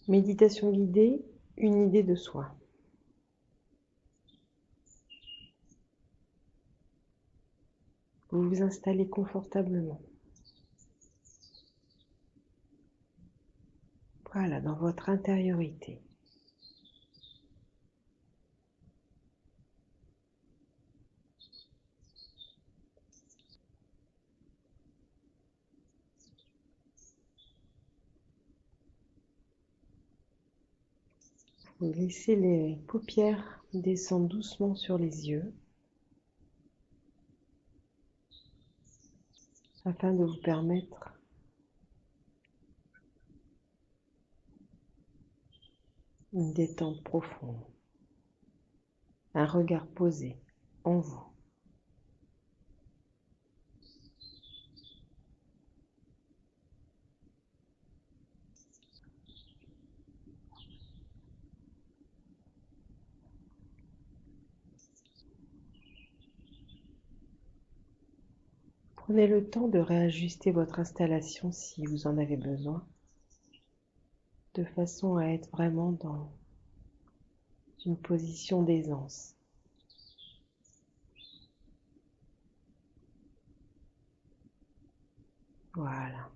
Méditation guidée, une idée de soi. Vous vous installez confortablement. Voilà, dans votre intériorité. Vous laissez les paupières descendre doucement sur les yeux afin de vous permettre une détente profonde, un regard posé en vous. Prenez le temps de réajuster votre installation si vous en avez besoin, de façon à être vraiment dans une position d'aisance. Voilà.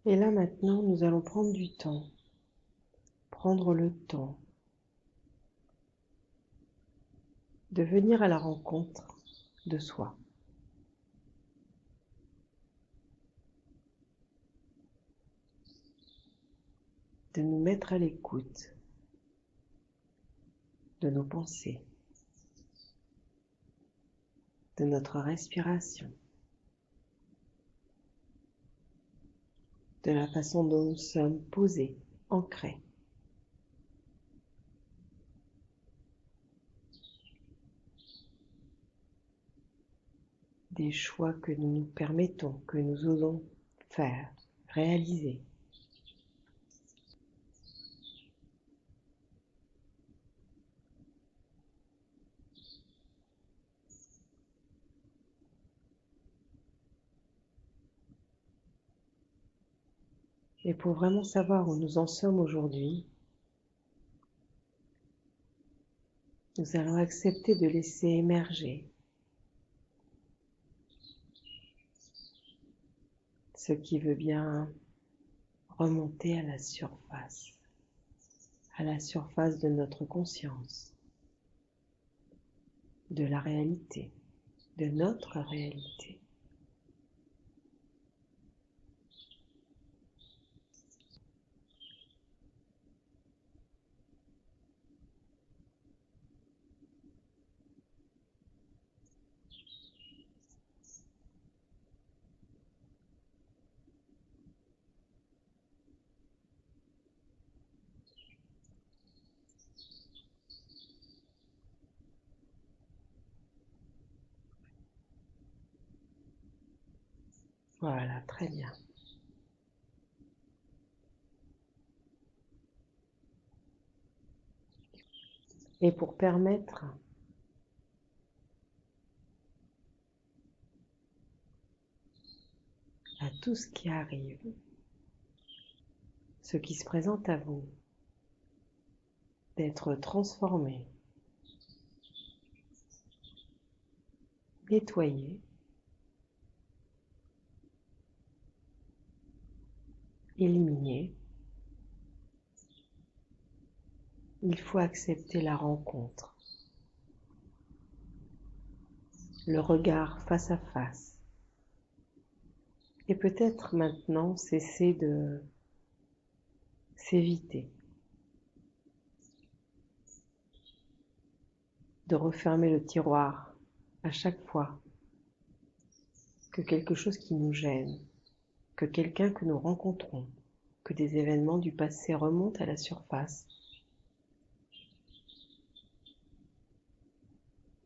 Et là maintenant, nous allons prendre du temps, prendre le temps de venir à la rencontre de soi. De nous mettre à l'écoute de nos pensées, de notre respiration, de la façon dont nous sommes posés, ancrés. Des choix que nous nous permettons, que nous osons faire, réaliser. Et pour vraiment savoir où nous en sommes aujourd'hui, nous allons accepter de laisser émerger ce qui veut bien remonter à la surface de notre conscience, de la réalité, de notre réalité. Voilà, très bien. Et pour permettre à tout ce qui arrive, ce qui se présente à vous, d'être transformé, nettoyé, éliminé, il faut accepter la rencontre, le regard face à face. Et peut-être maintenant cesser de s'éviter, de refermer le tiroir à chaque fois que quelque chose qui nous gêne, que quelqu'un que nous rencontrons, que des événements du passé remontent à la surface.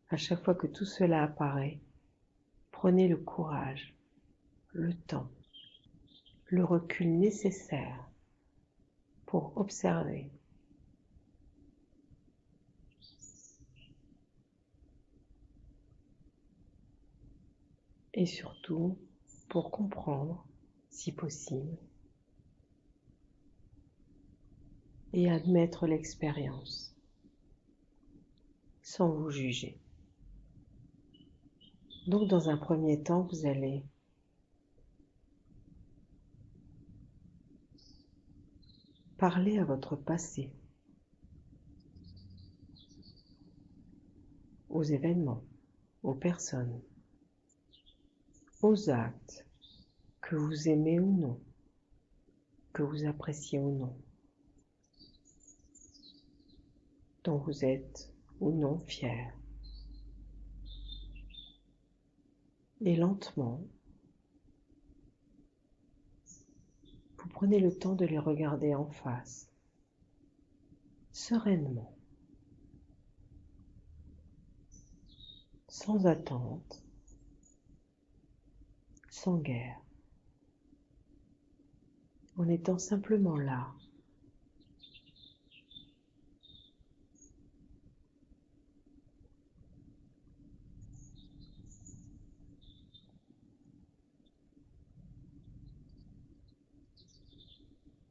À chaque fois que tout cela apparaît, prenez le courage, le temps, le recul nécessaire pour observer et surtout pour comprendre, si possible, et admettre l'expérience sans vous juger. Donc dans un premier temps, vous allez parler à votre passé, aux événements, aux personnes, aux actes que vous aimez ou non, que vous appréciez ou non, dont vous êtes ou non fier. Et lentement, vous prenez le temps de les regarder en face, sereinement, sans attente, sans guerre, en étant simplement là.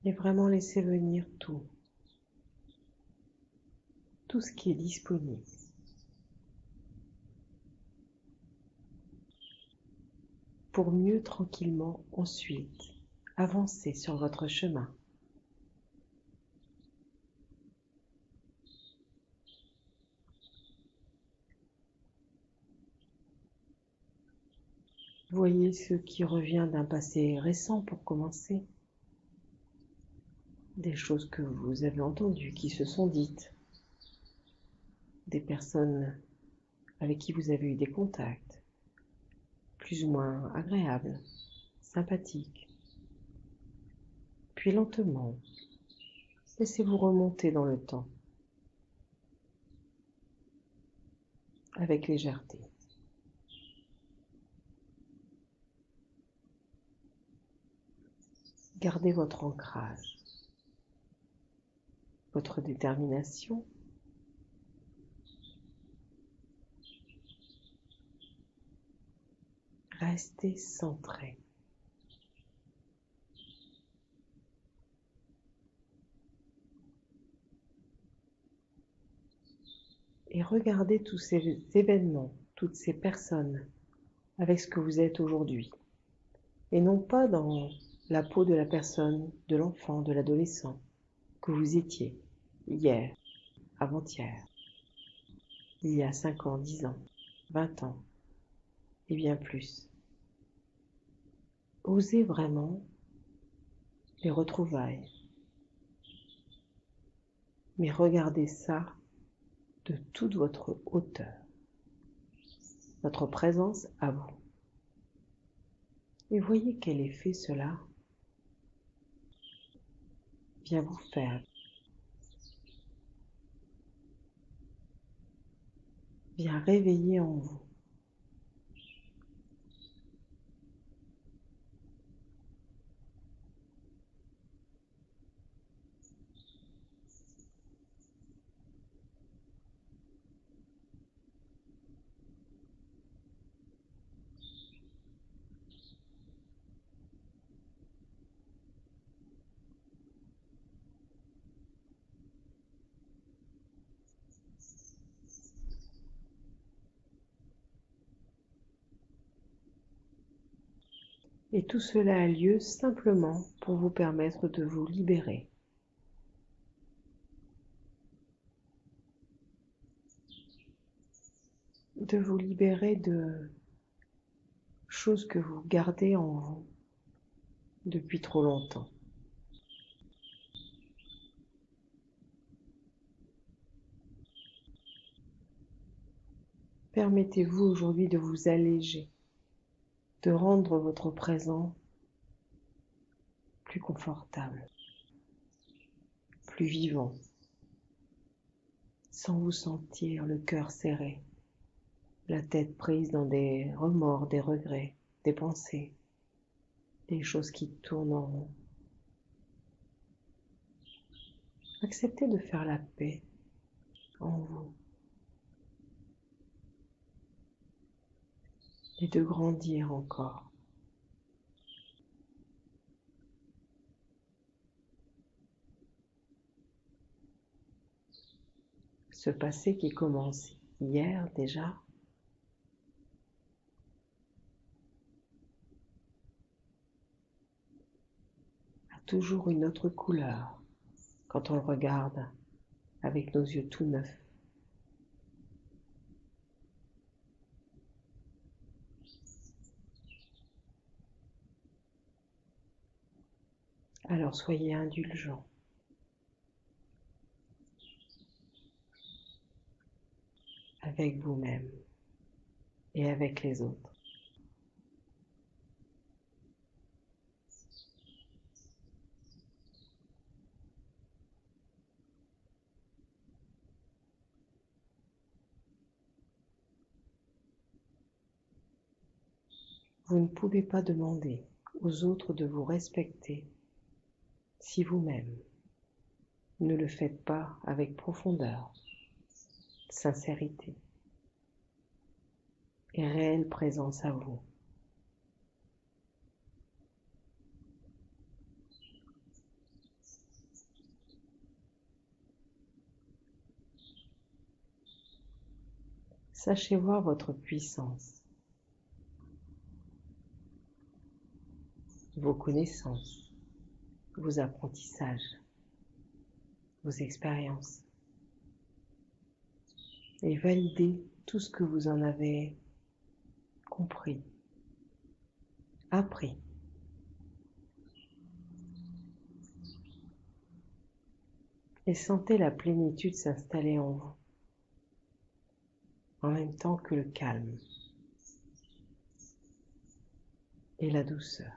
Et vraiment laisser venir tout ce qui est disponible. Pour mieux tranquillement ensuite avancer sur votre chemin. Voyez ce qui revient d'un passé récent pour commencer. Des choses que vous avez entendues, qui se sont dites. Des personnes avec qui vous avez eu des contacts, plus ou moins agréables, sympathiques. Puis lentement, laissez-vous remonter dans le temps, avec légèreté. Gardez votre ancrage, votre détermination. Restez centré. Et regardez tous ces événements, toutes ces personnes avec ce que vous êtes aujourd'hui. Et non pas dans la peau de la personne, de l'enfant, de l'adolescent que vous étiez hier, avant-hier, il y a 5 ans, 10 ans, 20 ans et bien plus. Osez vraiment les retrouvailles, mais regardez ça de toute votre hauteur, votre présence à vous. Et voyez quel effet cela vient vous faire, vient réveiller en vous. Et tout cela a lieu simplement pour vous permettre de vous libérer. De vous libérer de choses que vous gardez en vous depuis trop longtemps. Permettez-vous aujourd'hui de vous alléger, de rendre votre présent plus confortable, plus vivant, sans vous sentir le cœur serré, la tête prise dans des remords, des regrets, des pensées, des choses qui tournent en rond. Acceptez de faire la paix en vous. et de grandir encore. Ce passé qui commence hier déjà a toujours une autre couleur quand on le regarde avec nos yeux tout neufs. Alors soyez indulgents avec vous-même et avec les autres. Vous ne pouvez pas demander aux autres de vous respecter si vous-même ne le faites pas avec profondeur, sincérité et réelle présence à vous. Sachez voir votre puissance, vos connaissances, vos apprentissages, vos expériences et validez tout ce que vous en avez compris, appris. Et sentez la plénitude s'installer en vous, en même temps que le calme et la douceur.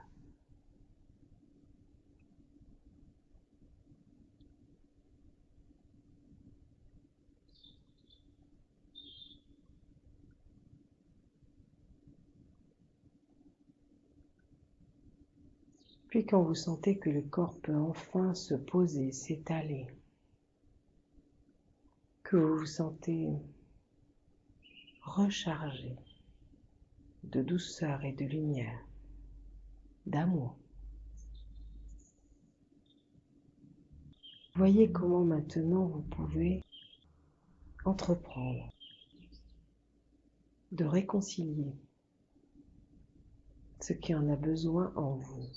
Puis quand vous sentez que le corps peut enfin se poser, s'étaler, que vous vous sentez rechargé de douceur et de lumière, d'amour, voyez comment maintenant vous pouvez entreprendre de réconcilier ce qui en a besoin en vous.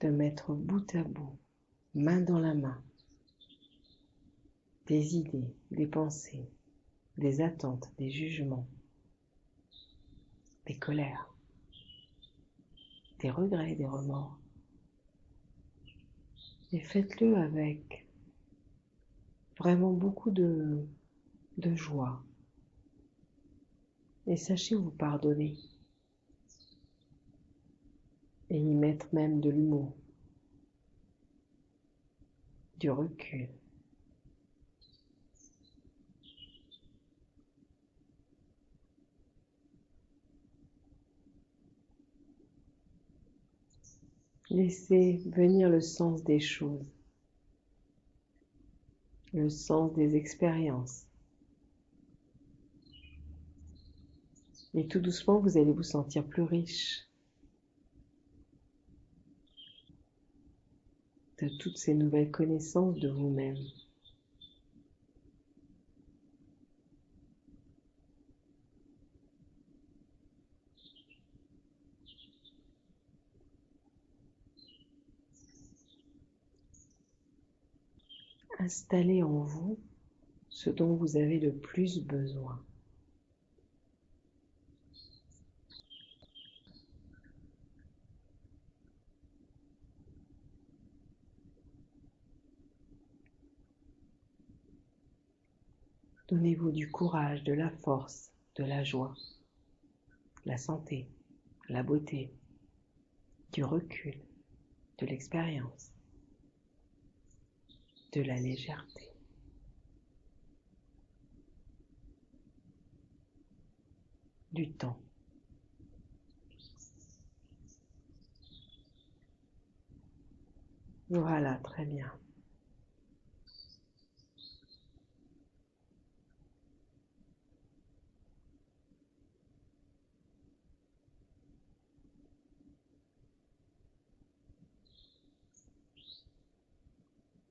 De mettre bout à bout, main dans la main, des idées, des pensées, des attentes, des jugements, des colères, des regrets, des remords. Et faites-le avec vraiment beaucoup de joie. Et sachez vous pardonner. Et y mettre même de l'humour, du recul. Laissez venir le sens des choses, le sens des expériences. Et tout doucement, vous allez vous sentir plus riche de toutes ces nouvelles connaissances de vous-même. Installez en vous ce dont vous avez le plus besoin. Donnez-vous du courage, de la force, de la joie, la santé, la beauté, du recul, de l'expérience, de la légèreté. Du temps. Voilà, très bien.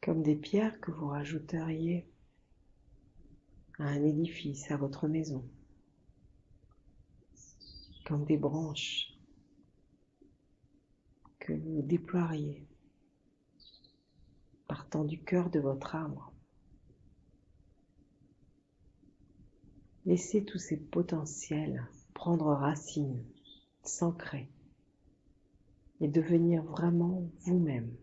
comme des pierres que vous rajouteriez à un édifice, à votre maison, comme des branches que vous déploieriez partant du cœur de votre arbre. Laissez tous ces potentiels prendre racine, s'ancrer et devenir vraiment vous-même.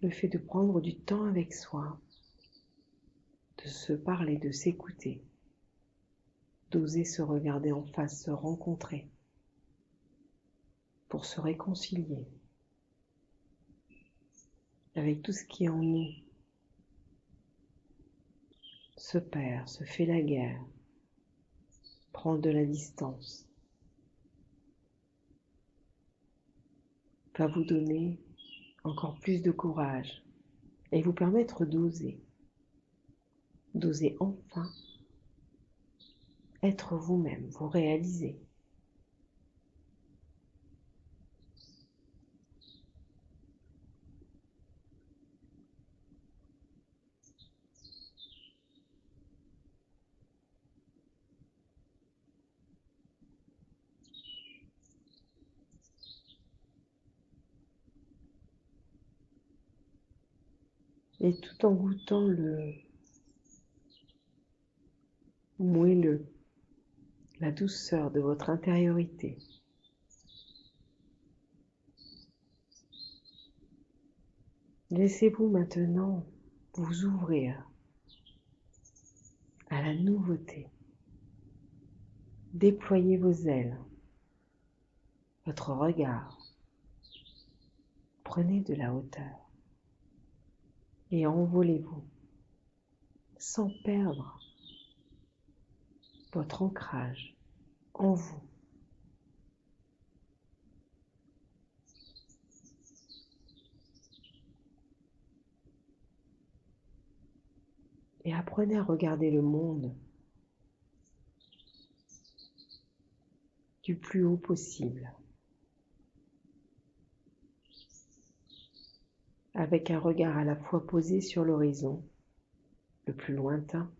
Le fait de prendre du temps avec soi, de se parler, de s'écouter, d'oser se regarder en face, se rencontrer pour se réconcilier avec tout ce qui est en nous, se perd, se fait la guerre, prend de la distance, va vous donner encore plus de courage et vous permettre d'oser enfin être vous-même, vous réaliser. Et tout en goûtant le moelleux, la douceur de votre intériorité, laissez-vous maintenant vous ouvrir à la nouveauté. Déployez vos ailes, votre regard. Prenez de la hauteur et envolez-vous sans perdre votre ancrage en vous. Et apprenez à regarder le monde du plus haut possible, avec un regard à la fois posé sur l'horizon, le plus lointain,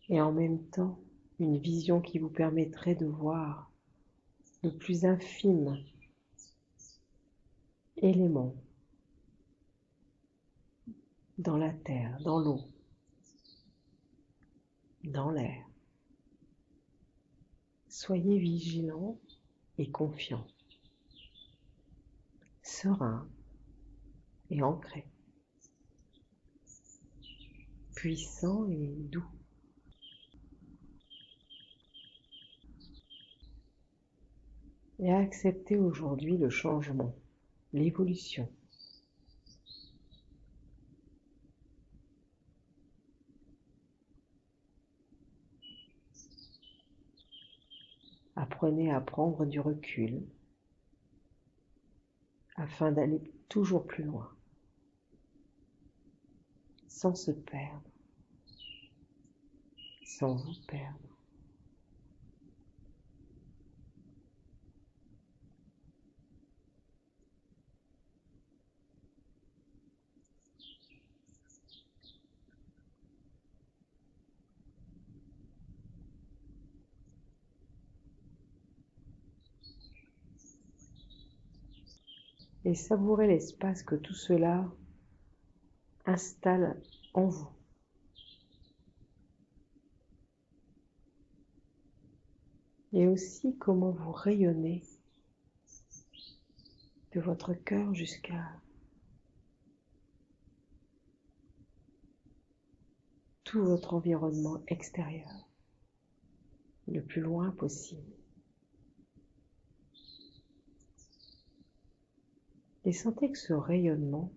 et en même temps une vision qui vous permettrait de voir le plus infime élément dans la terre, dans l'eau, dans l'air. Soyez vigilants et confiants, sereins et ancrés, puissants et doux. Et acceptez aujourd'hui le changement, l'évolution. Apprenez à prendre du recul afin d'aller toujours plus loin, sans se perdre, sans vous perdre. Et savourez l'espace que tout cela installe en vous. Et aussi comment vous rayonnez de votre cœur jusqu'à tout votre environnement extérieur, le plus loin possible. Et sentez que ce rayonnement,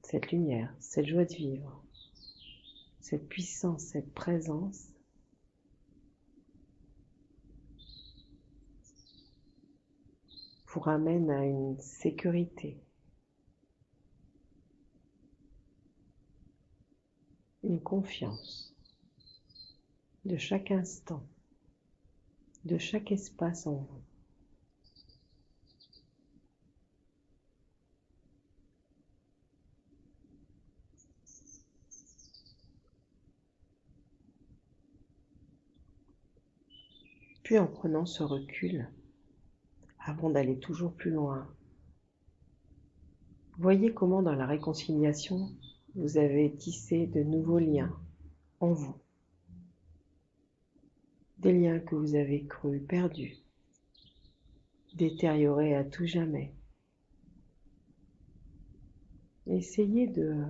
cette lumière, cette joie de vivre, cette puissance, cette présence vous ramène à une sécurité, une confiance de chaque instant de chaque espace en vous. Puis en prenant ce recul, avant d'aller toujours plus loin, voyez comment dans la réconciliation, vous avez tissé de nouveaux liens en vous. Des liens que vous avez cru perdus, détériorés à tout jamais. Essayez de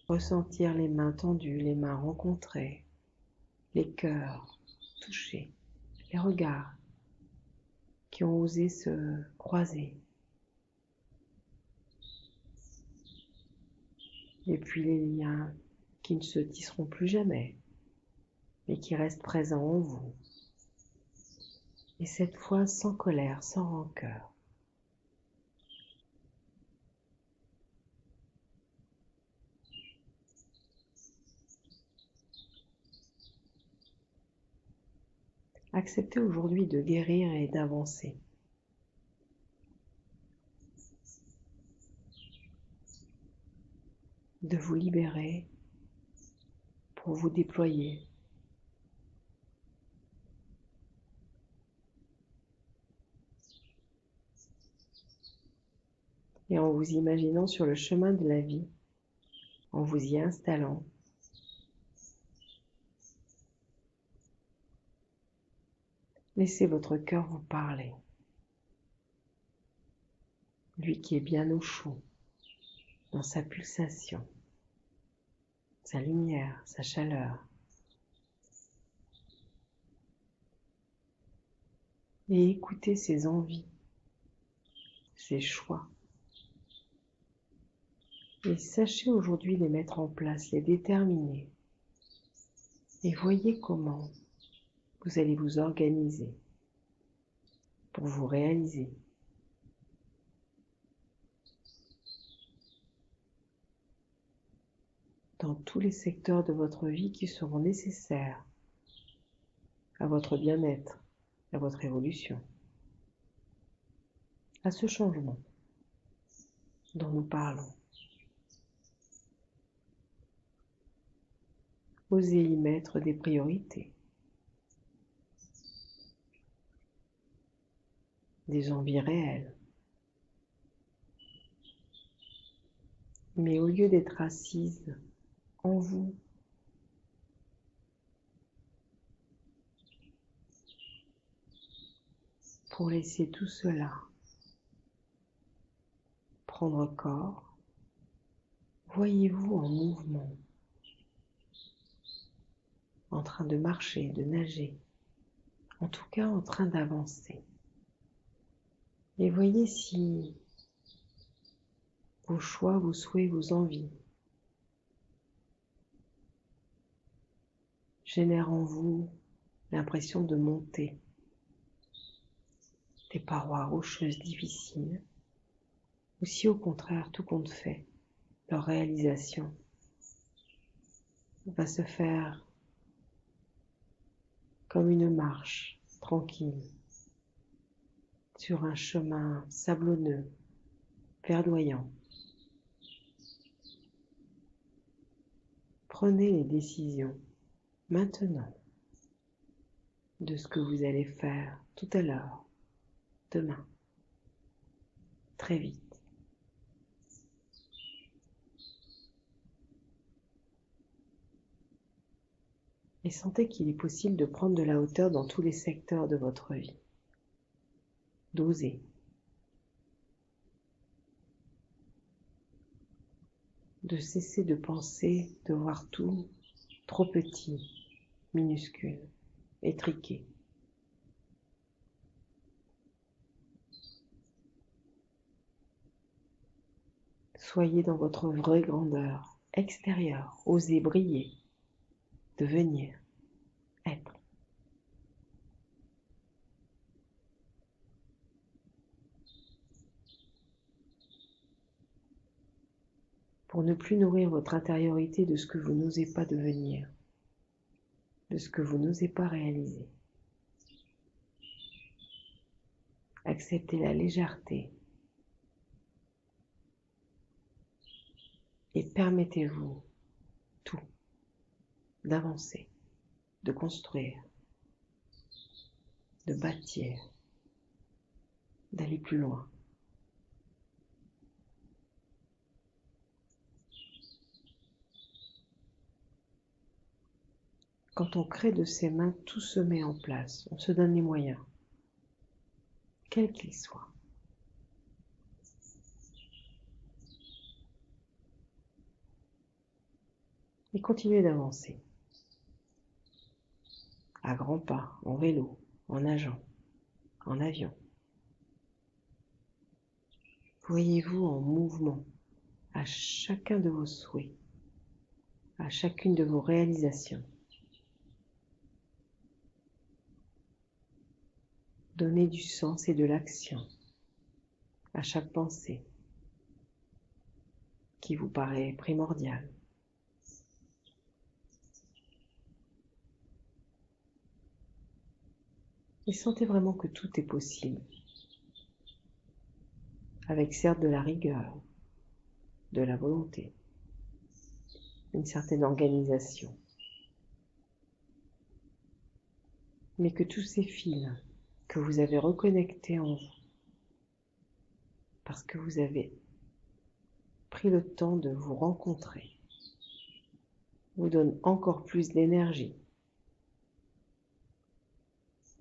ressentir les mains tendues, les mains rencontrées, les cœurs touchés, les regards qui ont osé se croiser. Et puis les liens qui ne se tisseront plus jamais, mais qui restent présents en vous. Et cette fois sans colère, sans rancœur. Acceptez aujourd'hui de guérir et d'avancer. De vous libérer pour vous déployer. Et en vous imaginant sur le chemin de la vie, en vous y installant, laissez votre cœur vous parler. Lui qui est bien au chaud, dans sa pulsation, sa lumière, sa chaleur. Et écoutez ses envies, ses choix. Et sachez aujourd'hui les mettre en place, les déterminer. Et voyez comment vous allez vous organiser pour vous réaliser. Dans tous les secteurs de votre vie qui seront nécessaires à votre bien-être, à votre évolution, à ce changement dont nous parlons. Osez y mettre des priorités, des envies réelles. Mais au lieu d'être assise en vous, pour laisser tout cela prendre corps, voyez-vous en mouvement, en train de marcher, de nager, en tout cas en train d'avancer. Et voyez si vos choix, vos souhaits, vos envies génèrent en vous l'impression de monter des parois rocheuses difficiles, ou si au contraire tout compte fait, leur réalisation va se faire comme une marche tranquille sur un chemin sablonneux, verdoyant. Prenez les décisions maintenant de ce que vous allez faire tout à l'heure, demain, très vite. Et sentez qu'il est possible de prendre de la hauteur dans tous les secteurs de votre vie. D'oser. De cesser de penser, de voir tout trop petit, minuscule, étriqué. Soyez dans votre vraie grandeur extérieure, osez briller, devenir, être. Pour ne plus nourrir votre intériorité de ce que vous n'osez pas devenir, de ce que vous n'osez pas réaliser. Acceptez la légèreté et permettez-vous tout, d'avancer, de construire, de bâtir, d'aller plus loin. Quand on crée de ses mains, tout se met en place, on se donne les moyens, quels qu'ils soient. Et continuez d'avancer, à grands pas, en vélo, en nageant, en avion. Voyez-vous en mouvement à chacun de vos souhaits, à chacune de vos réalisations. Donnez du sens et de l'action à chaque pensée qui vous paraît primordiale. Et sentez vraiment que tout est possible, avec certes de la rigueur, de la volonté, une certaine organisation, mais que tous ces fils que vous avez reconnectés en vous, parce que vous avez pris le temps de vous rencontrer, vous donnent encore plus d'énergie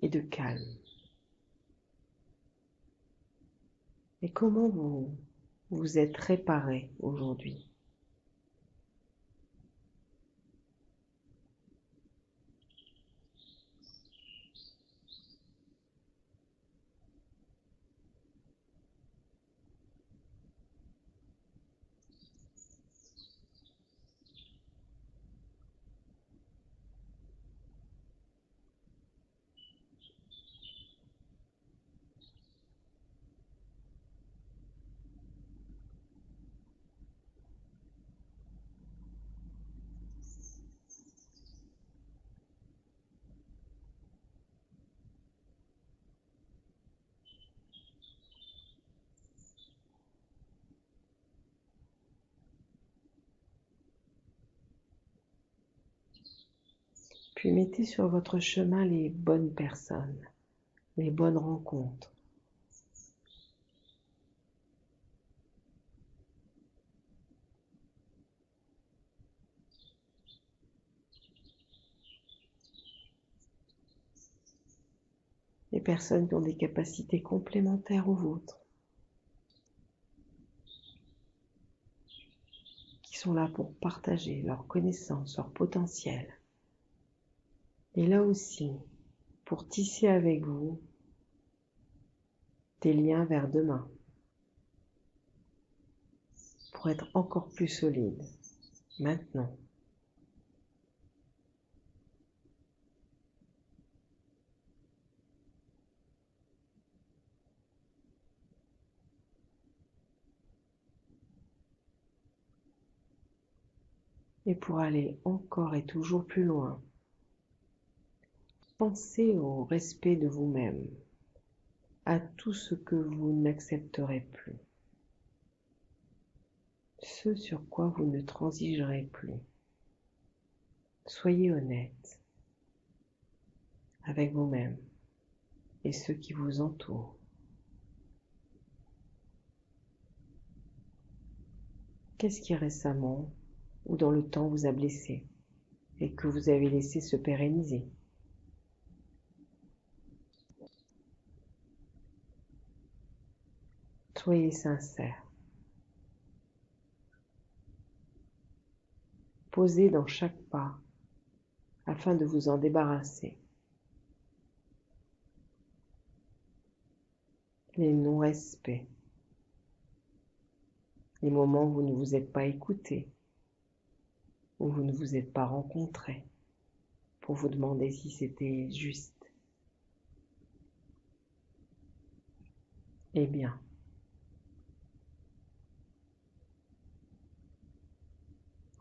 et de calme. Et comment vous vous êtes réparé aujourd'hui? Puis mettez sur votre chemin les bonnes personnes, les bonnes rencontres. Les personnes qui ont des capacités complémentaires aux vôtres, qui sont là pour partager leurs connaissances, leur potentiel. Et là aussi, pour tisser avec vous des liens vers demain, pour être encore plus solide, maintenant. Et pour aller encore et toujours plus loin, pensez au respect de vous-même, à tout ce que vous n'accepterez plus, ce sur quoi vous ne transigerez plus. Soyez honnête avec vous-même et ceux qui vous entourent. Qu'est-ce qui récemment ou dans le temps vous a blessé et que vous avez laissé se pérenniser? Soyez sincère. Posez dans chaque pas afin de vous en débarrasser. Les non-respects, les moments où vous ne vous êtes pas écouté, où vous ne vous êtes pas rencontré pour vous demander si c'était juste. Eh bien,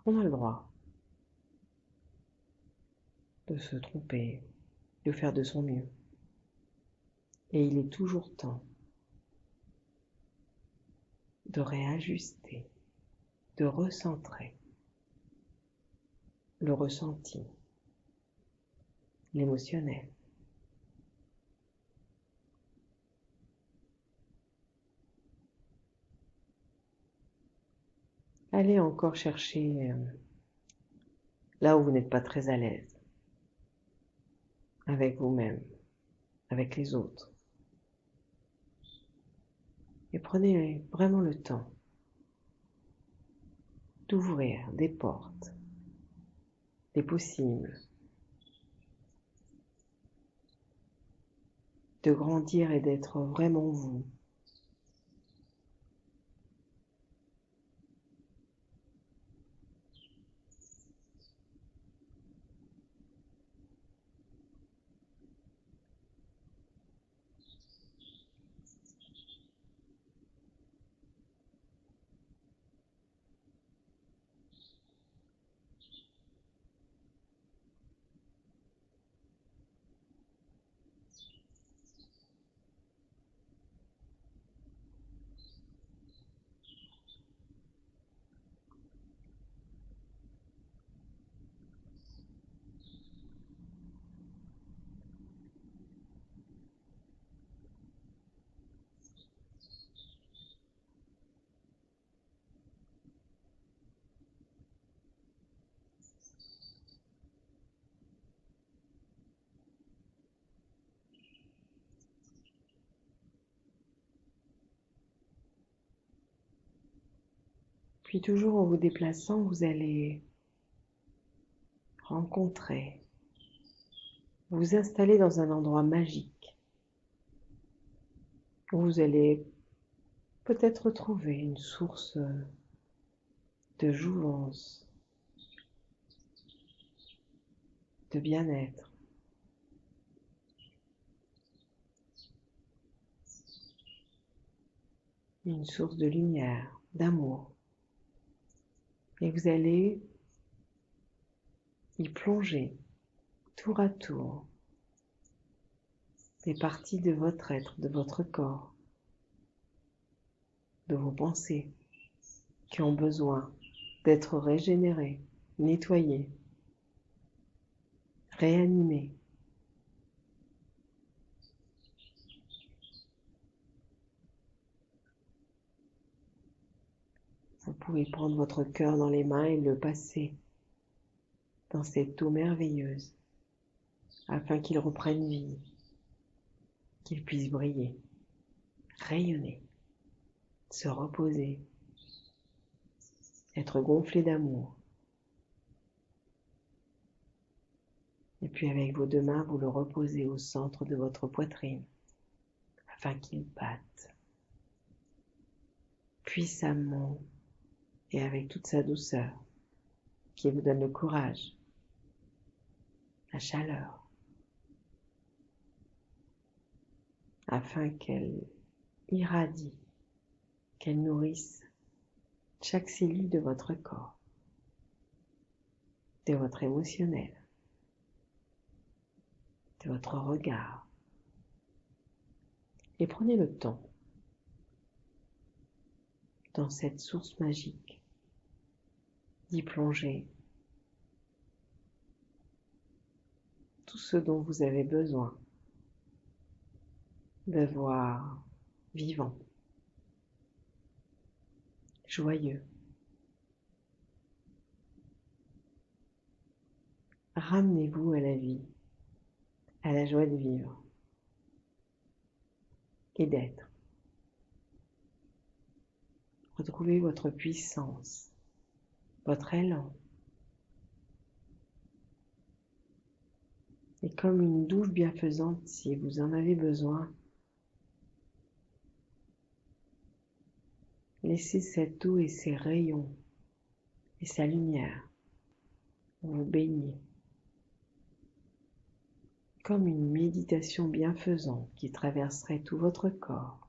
on a le droit de se tromper, de faire de son mieux. Et il est toujours temps de réajuster, de recentrer le ressenti, l'émotionnel. Allez encore chercher là où vous n'êtes pas très à l'aise, avec vous-même, avec les autres. Et prenez vraiment le temps d'ouvrir des portes, des possibles, de grandir et d'être vraiment vous. Puis toujours en vous déplaçant, vous allez rencontrer, vous installer dans un endroit magique où vous allez peut-être trouver une source de jouvence, de bien-être, une source de lumière, d'amour. Et vous allez y plonger tour à tour des parties de votre être, de votre corps, de vos pensées qui ont besoin d'être régénérées, nettoyées, réanimées. Vous pouvez prendre votre cœur dans les mains et le passer dans cette eau merveilleuse afin qu'il reprenne vie, qu'il puisse briller, rayonner, se reposer, être gonflé d'amour. Et puis avec vos deux mains, vous le reposez au centre de votre poitrine afin qu'il batte puissamment et avec toute sa douceur qui vous donne le courage, la chaleur, afin qu'elle irradie, qu'elle nourrisse chaque cellule de votre corps, de votre émotionnel, de votre regard. Et prenez le temps, dans cette source magique, d'y plonger tout ce dont vous avez besoin de voir vivant, joyeux. Ramenez-vous à la vie, à la joie de vivre et d'être. Retrouvez votre puissance, votre élan. Et comme une douche bienfaisante, si vous en avez besoin, laissez cette eau et ses rayons et sa lumière vous baigner. Comme une méditation bienfaisante qui traverserait tout votre corps.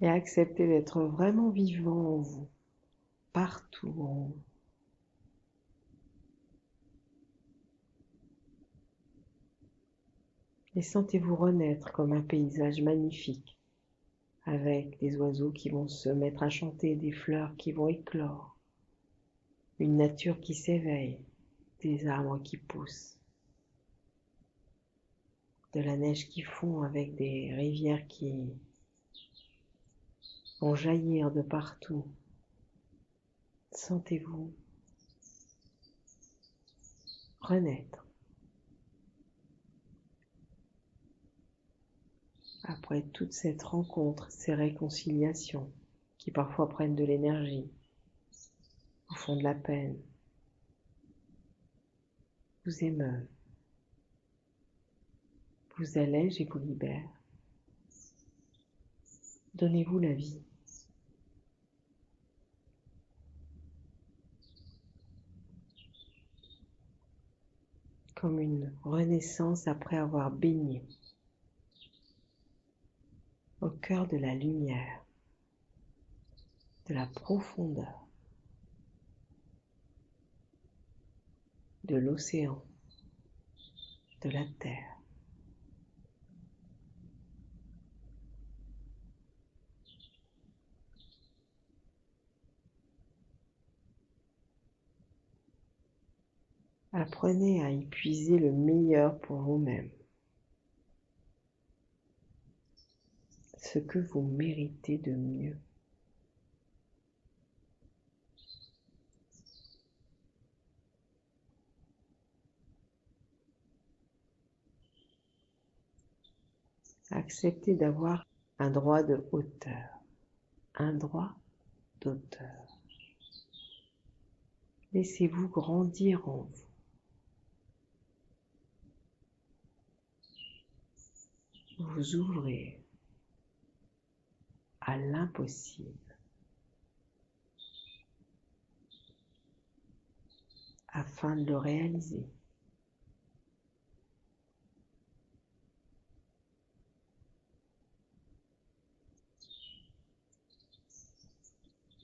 et acceptez d'être vraiment vivant en vous, partout en vous. Et sentez-vous renaître comme un paysage magnifique, avec des oiseaux qui vont se mettre à chanter, des fleurs qui vont éclore, une nature qui s'éveille, des arbres qui poussent, de la neige qui fond avec des rivières qui vont jaillir de partout. Sentez-vous renaître. Après toute cette rencontre, ces réconciliations qui parfois prennent de l'énergie, vous font de la peine, vous émeuvent, vous allègent et vous libèrent. Donnez-vous la vie. Comme une renaissance après avoir baigné au cœur de la lumière, de la profondeur, de l'océan, de la terre. Apprenez à y puiser le meilleur pour vous-même, ce que vous méritez de mieux. Acceptez d'avoir un droit de hauteur, un droit d'auteur. Laissez-vous grandir en vous. Vous ouvrir à l'impossible afin de le réaliser.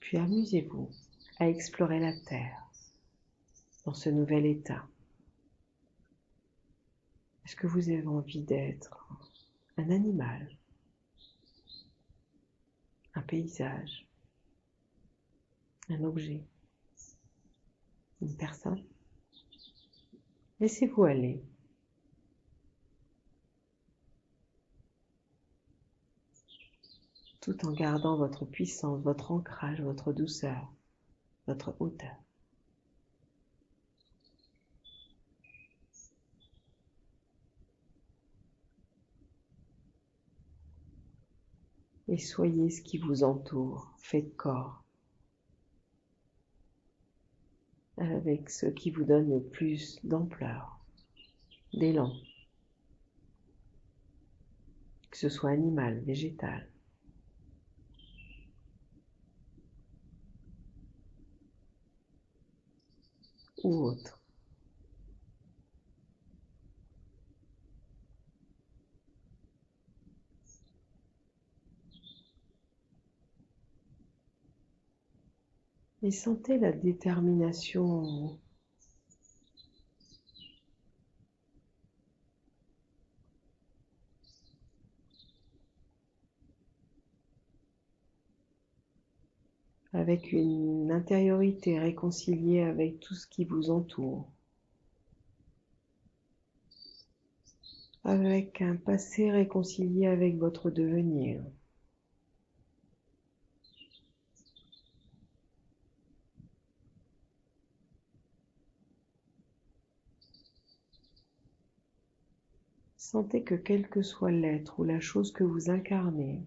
Puis amusez-vous à explorer la Terre dans ce nouvel état. Est-ce que vous avez envie d'être un animal, un paysage, un objet, une personne? Laissez-vous aller. Tout en gardant votre puissance, votre ancrage, votre douceur, votre hauteur. Et soyez ce qui vous entoure, faites corps avec ce qui vous donne le plus d'ampleur, d'élan, que ce soit animal, végétal. Ou autre. Et sentez la détermination en vous. Avec une intériorité réconciliée avec tout ce qui vous entoure. Avec un passé réconcilié avec votre devenir. Sentez que quel que soit l'être ou la chose que vous incarnez,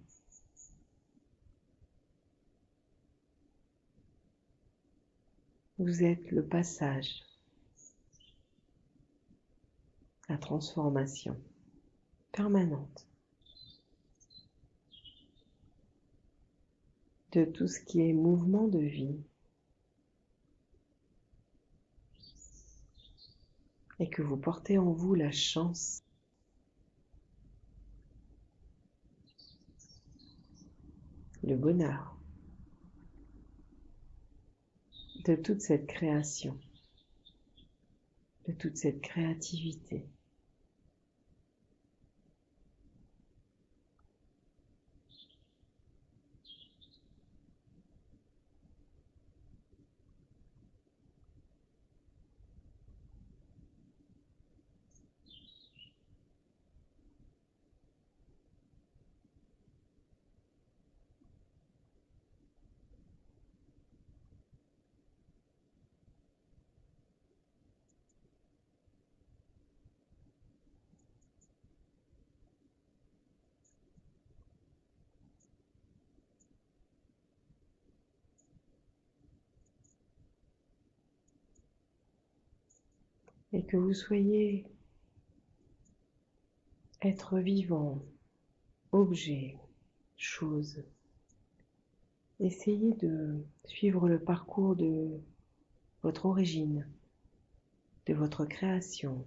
vous êtes le passage, la transformation permanente de tout ce qui est mouvement de vie et que vous portez en vous la chance le bonheur de toute cette création, de toute cette créativité. Et que vous soyez être vivant, objet, chose. Essayez de suivre le parcours de votre origine, de votre création,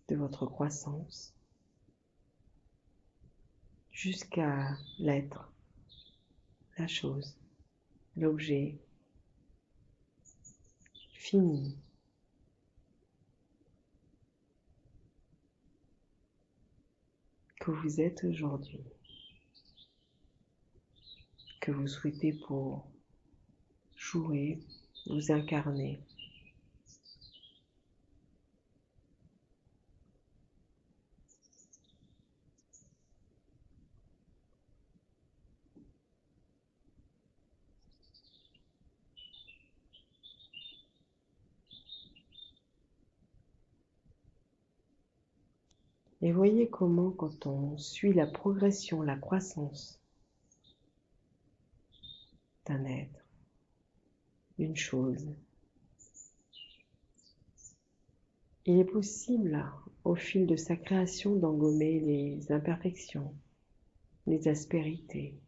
de votre croissance, jusqu'à l'être, la chose, l'objet fini que vous êtes aujourd'hui, que vous souhaitez pour jouer, vous incarner. Et voyez comment, quand on suit la progression, la croissance d'un être, d'une chose, il est possible, au fil de sa création, d'engommer les imperfections, les aspérités,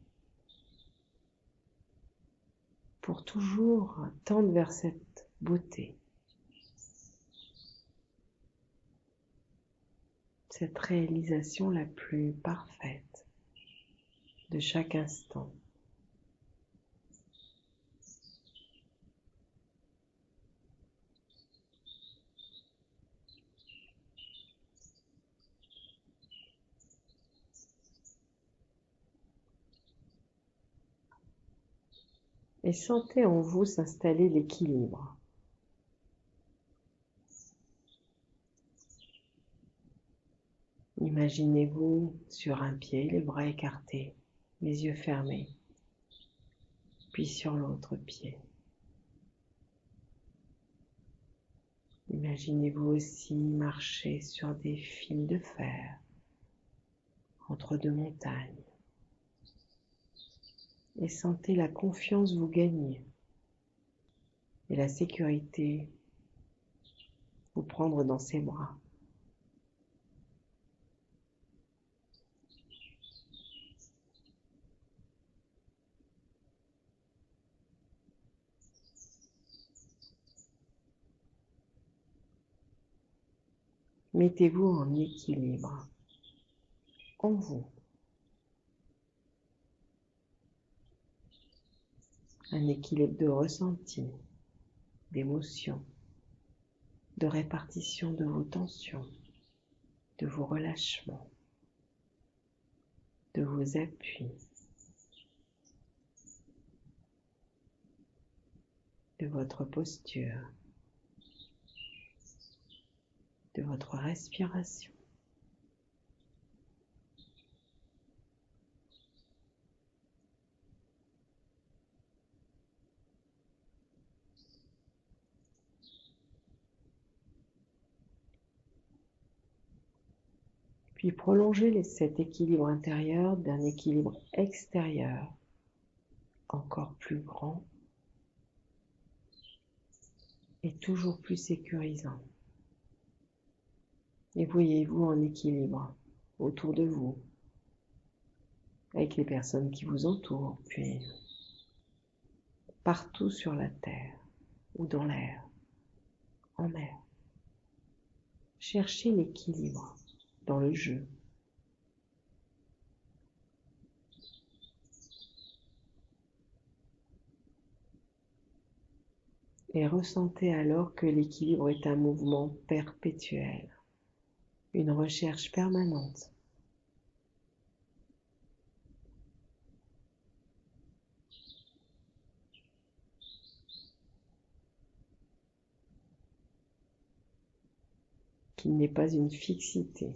pour toujours tendre vers cette beauté, cette réalisation la plus parfaite de chaque instant. Et sentez en vous s'installer l'équilibre. Imaginez-vous sur un pied, les bras écartés, les yeux fermés, puis sur l'autre pied. Imaginez-vous aussi marcher sur des fils de fer entre deux montagnes et sentez la confiance vous gagner et la sécurité vous prendre dans ses bras. Mettez-vous en équilibre en vous. Un équilibre de ressenti, d'émotion, de répartition de vos tensions, de vos relâchements, de vos appuis, de votre posture, de votre respiration. Puis prolongez cet équilibre intérieur d'un équilibre extérieur encore plus grand et toujours plus sécurisant. Et voyez-vous en équilibre autour de vous, avec les personnes qui vous entourent, puis partout sur la terre ou dans l'air, en mer. Cherchez l'équilibre dans le jeu, et ressentez alors que l'équilibre est un mouvement perpétuel, une recherche permanente. Qu'il n'est pas une fixité,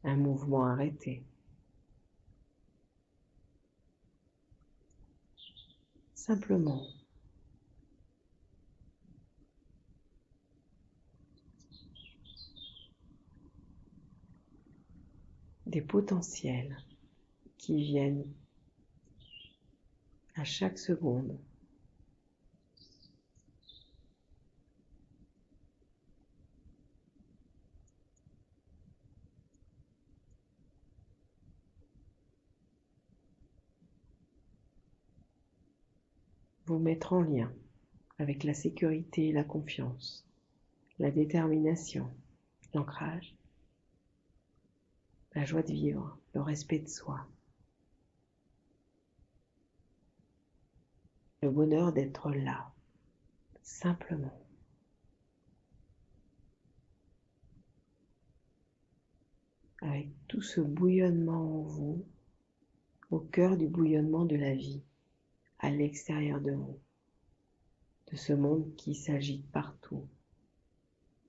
un mouvement arrêté. Simplement, des potentiels qui viennent à chaque seconde. Vous mettre en lien avec la sécurité et la confiance, la détermination, l'ancrage, la joie de vivre, le respect de soi, le bonheur d'être là, simplement. Avec tout ce bouillonnement en vous, au cœur du bouillonnement de la vie, à l'extérieur de vous, de ce monde qui s'agite partout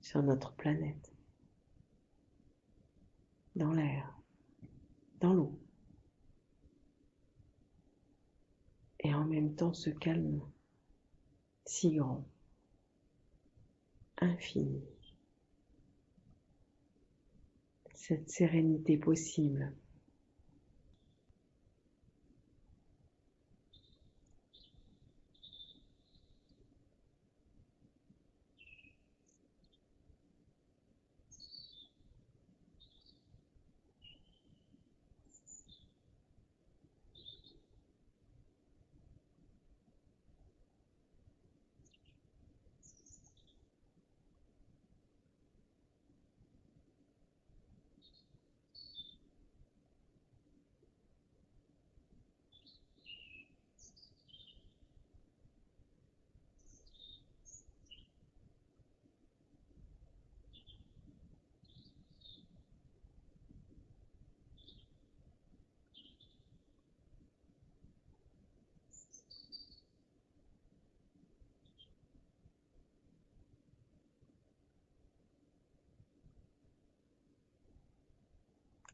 sur notre planète, dans l'air, dans l'eau, et en même temps ce calme si grand, infini, cette sérénité possible.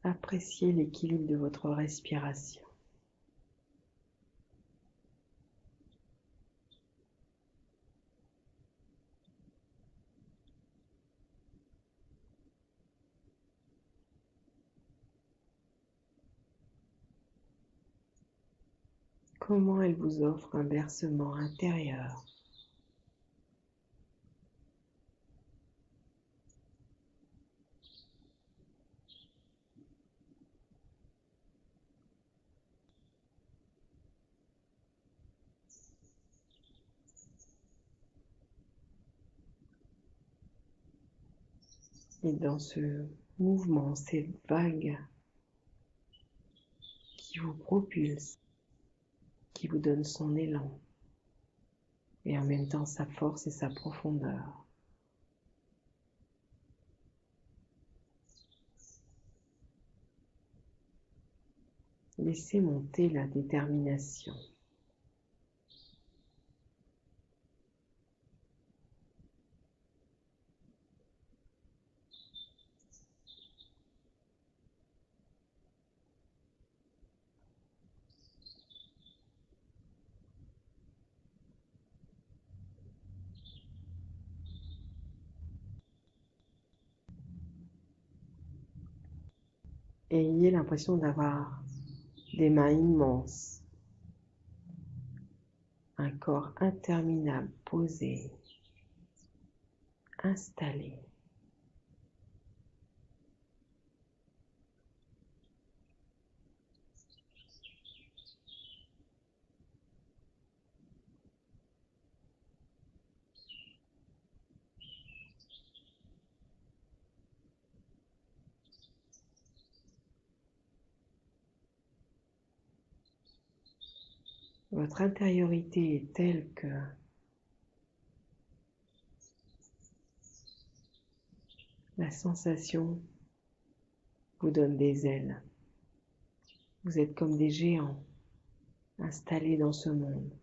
Appréciez l'équilibre de votre respiration. Comment elle vous offre un bercement intérieur. Et dans ce mouvement, ces vagues qui vous propulsent, qui vous donnent son élan, et en même temps sa force et sa profondeur. Laissez monter la détermination. Et ayez l'impression d'avoir des mains immenses, un corps interminable posé, installé. Votre intériorité est telle que La sensation vous donne des ailes. Vous êtes comme des géants installés dans ce monde.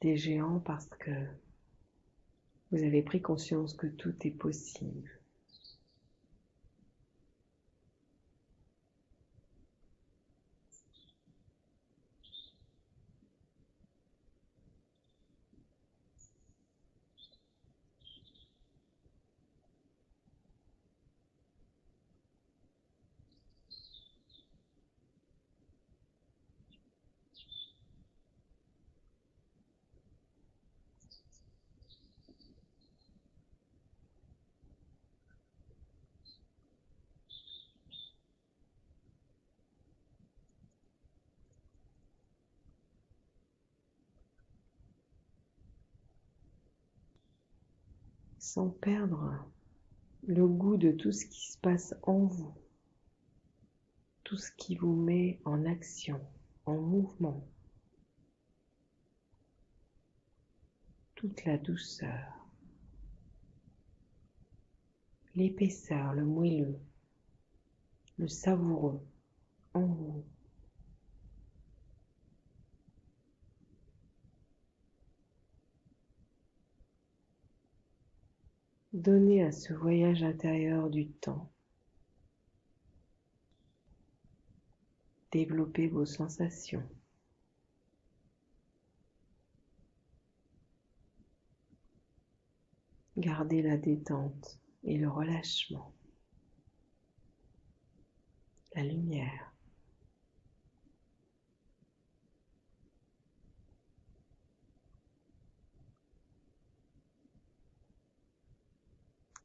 Des géants parce que vous avez pris conscience que tout est possible. Sans perdre le goût de tout ce qui se passe en vous, tout ce qui vous met en action, en mouvement, toute la douceur, l'épaisseur, le moelleux, le savoureux en vous. Donnez à ce voyage intérieur du temps. Développez vos sensations. Gardez la détente et le relâchement. La lumière.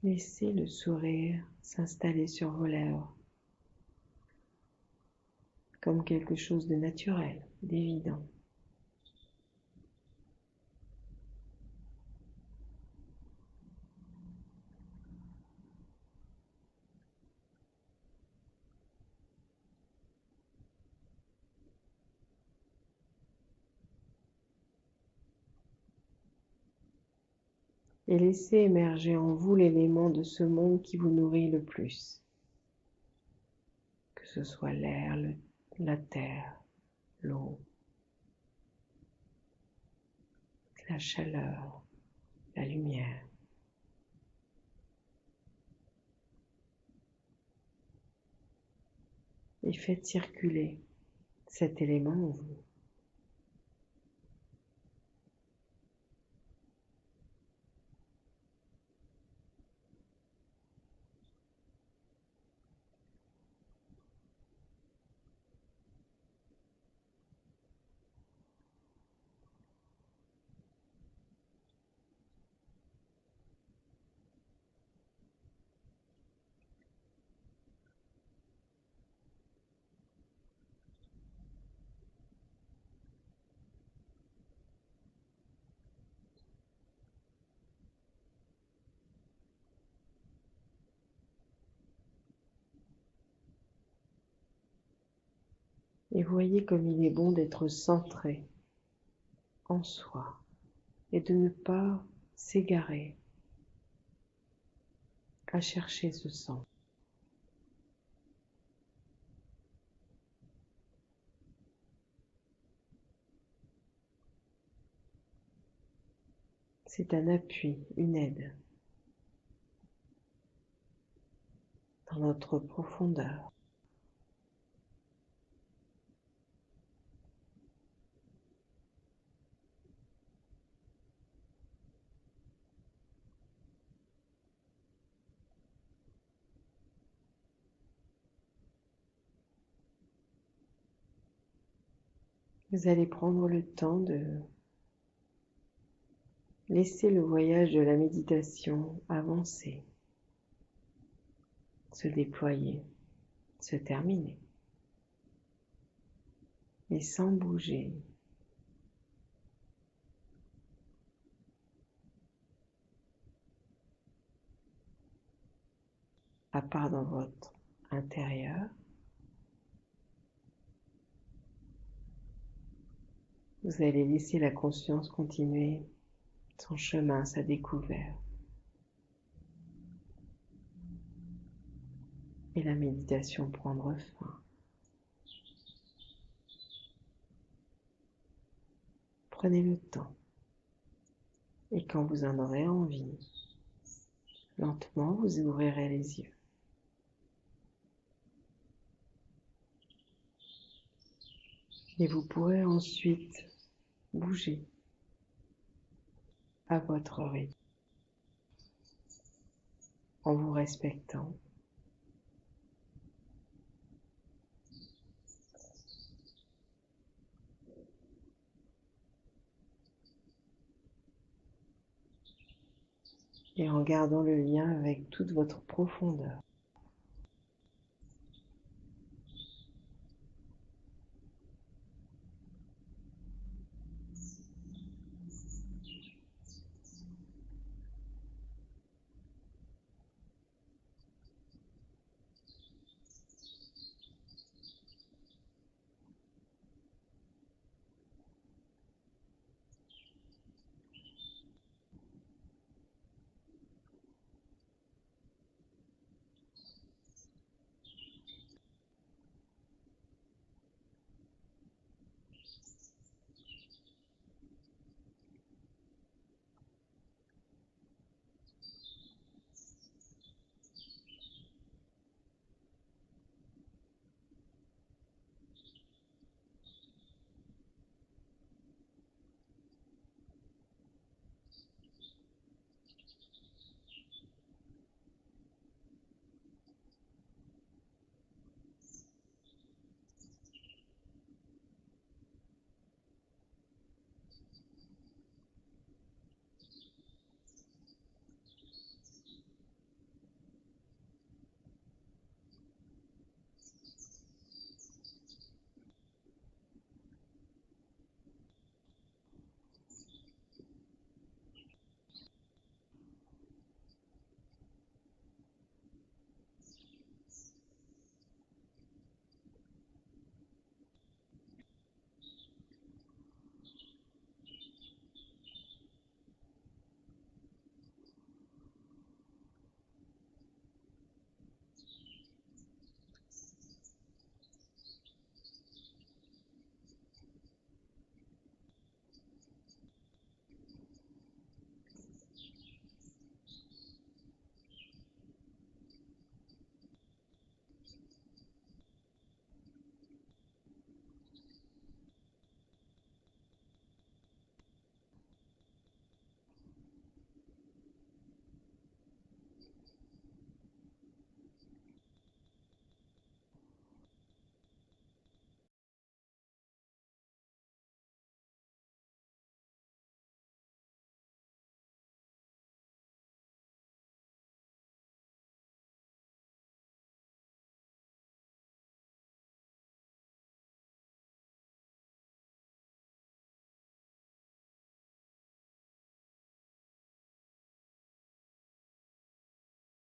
Laissez le sourire s'installer sur vos lèvres comme quelque chose de naturel, d'évident. Et laissez émerger en vous l'élément de ce monde qui vous nourrit le plus. Que ce soit l'air, la terre, l'eau, la chaleur, la lumière. Et faites circuler cet élément en vous. Et voyez comme il est bon d'être centré en soi et de ne pas s'égarer à chercher ce centre. C'est un appui, une aide dans notre profondeur. Vous allez prendre le temps de laisser le voyage de la méditation avancer, se déployer, se terminer, et sans bouger. À part dans votre intérieur, vous allez laisser la conscience continuer son chemin, sa découverte. et la méditation prendre fin. Prenez le temps et quand vous en aurez envie, lentement vous ouvrirez les yeux. Et vous pourrez ensuite bouger à votre rythme en vous respectant. Et en gardant le lien avec toute votre profondeur.